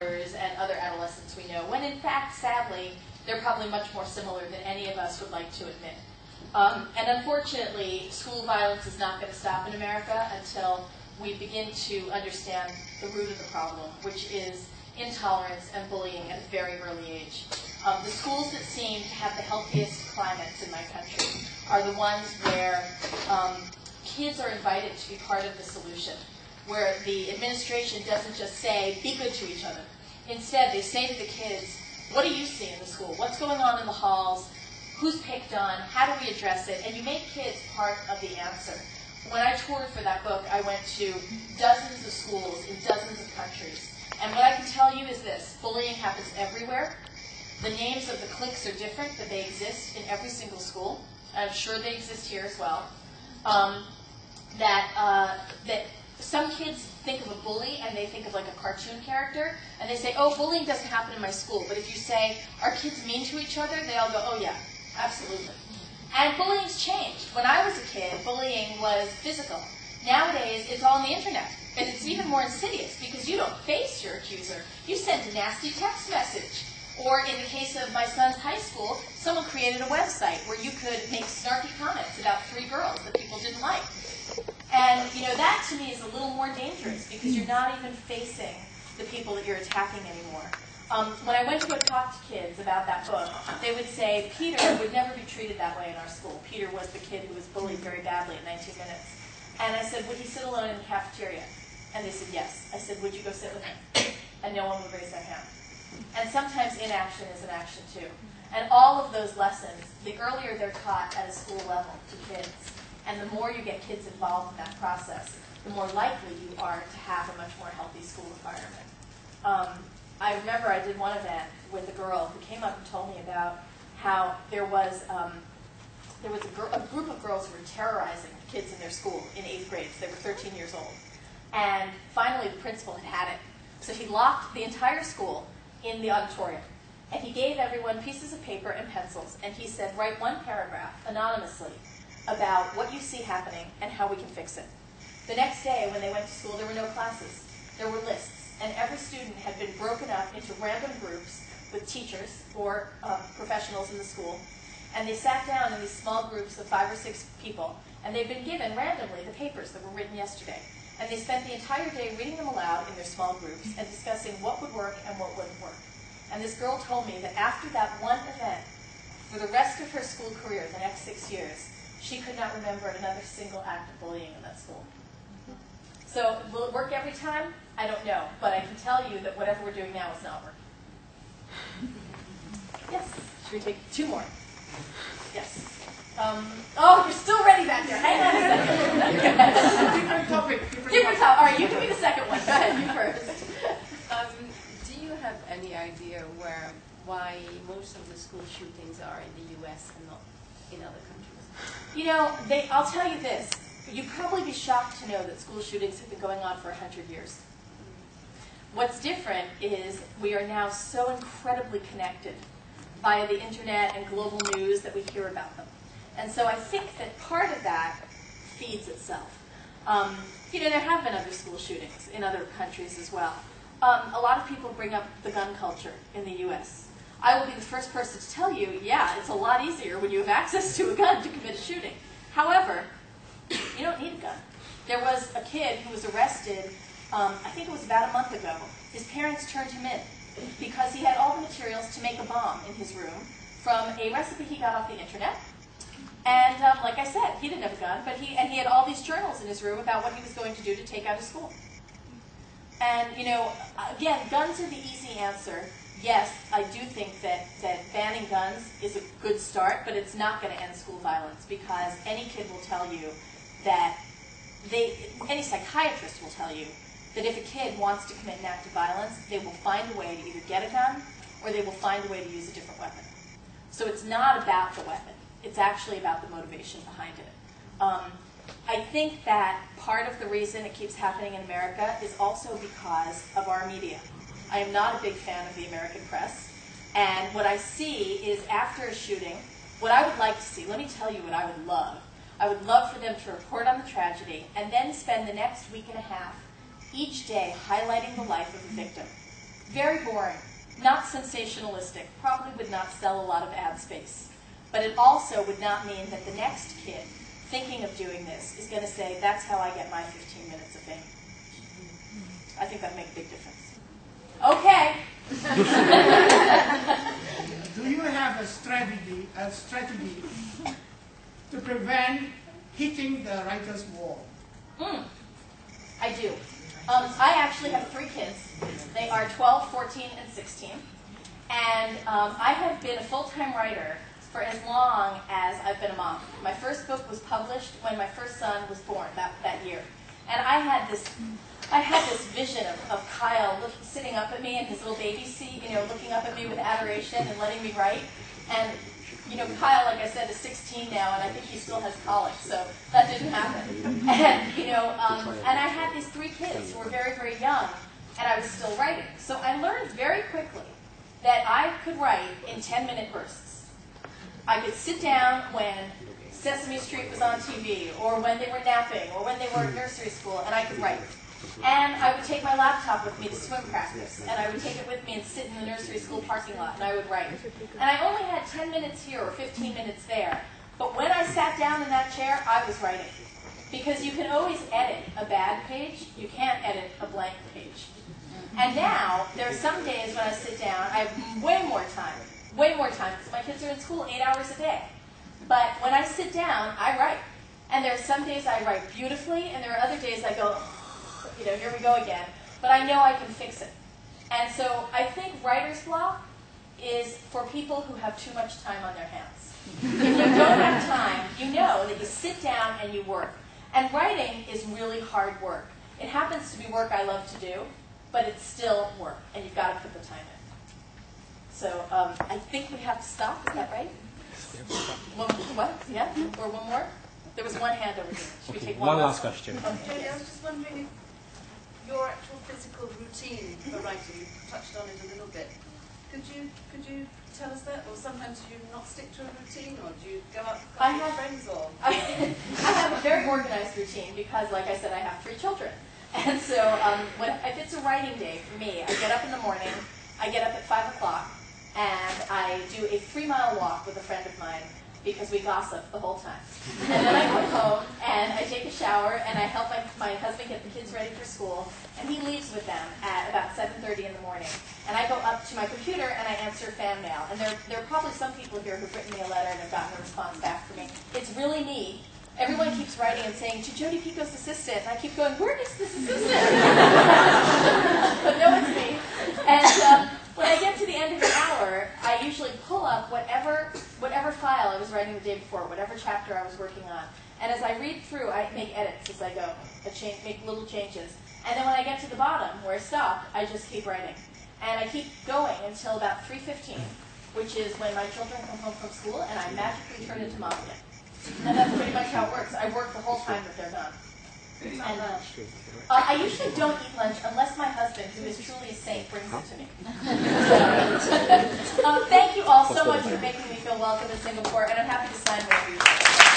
and other adolescents we know, when in fact, sadly, they're probably much more similar than any of us would like to admit. And unfortunately, school violence is not going to stop in America until we begin to understand the root of the problem, which is intolerance and bullying at a very early age. The schools that seem to have the healthiest climates in my country are the ones where kids are invited to be part of the solution, where the administration doesn't just say, be good to each other. Instead, they say to the kids, what do you see in the school? What's going on in the halls? Who's picked on? How do we address it? And you make kids part of the answer. When I toured for that book, I went to dozens of schools in dozens of countries. And what I can tell you is this: bullying happens everywhere. The names of the cliques are different, but they exist in every single school. I'm sure they exist here as well. That some kids think of a bully and they think of like a cartoon character, and they say, oh, bullying doesn't happen in my school. But if you say, are kids mean to each other? They all go, oh yeah, absolutely. And bullying's changed. When I was a kid, bullying was physical. Nowadays, it's all on the internet. And it's even more insidious because you don't face your accuser. You send a nasty text message. Or in the case of my son's high school, someone created a website where you could make snarky comments about 3 girls that people didn't like. And, you know, that to me is a little more dangerous because you're not even facing the people that you're attacking anymore. When I went to go talk to kids about that book, they would say, Peter would never be treated that way in our school. Peter was the kid who was bullied very badly at 19 minutes. And I said, would he sit alone in the cafeteria? And they said, yes. I said, would you go sit with him? And no one would raise their hand. And sometimes inaction is an action too. And all of those lessons, the earlier they're taught at a school level to kids, and the more you get kids involved in that process, the more likely you are to have a much more healthy school environment. I remember I did one event with a girl who came up and told me about how there was a group of girls who were terrorizing kids in their school in 8th grade. They were 13 years old. And finally the principal had it. So he locked the entire school in the auditorium. And he gave everyone pieces of paper and pencils. And he said, write one paragraph anonymously about what you see happening and how we can fix it. The next day when they went to school, there were no classes. There were lists. And every student had been broken up into random groups with teachers or professionals in the school. And they sat down in these small groups of 5 or 6 people. And they'd been given randomly the papers that were written yesterday. And they spent the entire day reading them aloud in their small groups and discussing what would work and what wouldn't work. And this girl told me that after that one event, for the rest of her school career, the next 6 years, she could not remember another single act of bullying in that school. So will it work every time? I don't know. But I can tell you that whatever we're doing now is not working. Yes? Should we take 2 more? Yes. Oh, you're still ready back there. Hang on a second. Different topic. Different topic. All right, you can be the second one. Go ahead, you first. Do you have any idea why most of the school shootings are in the U.S. and not in other countries? You know, I'll tell you this. You'd probably be shocked to know that school shootings have been going on for 100 years. What's different is we are now so incredibly connected via the internet and global news that we hear about them. And so I think that part of that feeds itself. You know, there have been other school shootings in other countries as well. A lot of people bring up the gun culture in the U.S. I will be the first person to tell you, yeah, it's a lot easier when you have access to a gun to commit a shooting. However, you don't need a gun. There was a kid who was arrested, I think it was about a month ago. His parents turned him in because he had all the materials to make a bomb in his room from a recipe he got off the internet. And like I said, he didn't have a gun, but he had all these journals in his room about what he was going to do to take out his school. And, you know, again, guns are the easy answer. Yes, I do think that banning guns is a good start, but it's not going to end school violence because any kid will tell you that any psychiatrist will tell you that if a kid wants to commit an act of violence, they will find a way to either get a gun or they will find a way to use a different weapon. So it's not about the weapon. It's actually about the motivation behind it. I think that part of the reason it keeps happening in America is also because of our media. I am not a big fan of the American press. And what I see is after a shooting, what I would like to see, let me tell you what I would love. I would love for them to report on the tragedy and then spend the next week and a half each day highlighting the life of the victim. Very boring, not sensationalistic, probably would not sell a lot of ad space. But it also would not mean that the next kid thinking of doing this is going to say, that's how I get my 15 minutes of fame. I think that makes a big difference. Okay. Do you have a strategy to prevent hitting the writer's wall? I do. I actually have 3 kids. They are 12, 14, and 16. And I have been a full-time writer for as long as I've been a mom. My first book was published when my first son was born that year. And I had this vision of Kyle sitting up at me in his little baby seat, looking up at me with adoration and letting me write. And Kyle, like I said, is 16 now, and I think he still has college, so that didn't happen. And I had these 3 kids who were very, very young, and I was still writing. So I learned very quickly that I could write in 10-minute bursts. I could sit down when Sesame Street was on TV, or when they were napping, or when they were at nursery school, and I could write. And I would take my laptop with me to swim practice, and I would take it with me and sit in the nursery school parking lot, and I would write. And I only had 10 minutes here or 15 minutes there, but when I sat down in that chair, I was writing. Because you can always edit a bad page, you can't edit a blank page. And now, there are some days when I sit down, I have way more time, because my kids are in school 8 hours a day. But when I sit down, I write. And there are some days I write beautifully, and there are other days I go, here we go again. But I know I can fix it. And so I think writer's block is for people who have too much time on their hands. If you don't have time, you know that you sit down and you work. And writing is really hard work. It happens to be work I love to do, but it's still work, and you've got to put the time in. So I think we have to stop. Is that right? What? Yeah? Or one more? There was one hand over here. Should we take one last question? Okay. Jodi, I was just wondering if your actual physical routine for writing, you touched on it a little bit. Could you tell us that? Or sometimes do you not stick to a routine, or do you go out with friends? Or I have a very organized routine because, like I said, I have 3 children. And so if it's a writing day for me, I get up in the morning, I get up at 5 o'clock, and I do a 3-mile walk with a friend of mine because we gossip the whole time. And then I come home, and I take a shower, and I help my husband get the kids ready for school, and he leaves with them at about 7:30 in the morning. And I go up to my computer, and I answer fan mail. And there are probably some people here who've written me a letter and have gotten a response back from me. It's really neat. Everyone keeps writing and saying, to Jodi Picoult's assistant. And I keep going, where is this assistant? But no, it's me. And when I get to the end of the hour, I usually pull up whatever file I was writing the day before, whatever chapter I was working on. And as I read through, I make edits as I go, make little changes. And then when I get to the bottom, where I stopped, I just keep writing. And I keep going until about 3:15, which is when my children come home from school, and I magically turn into mom again. And that's pretty much how it works. I work the whole time that they're gone. And I usually don't eat lunch unless my husband, who is truly a saint, brings it to me. Thank you all so much for making me feel welcome in Singapore, and I'm happy to sign with you.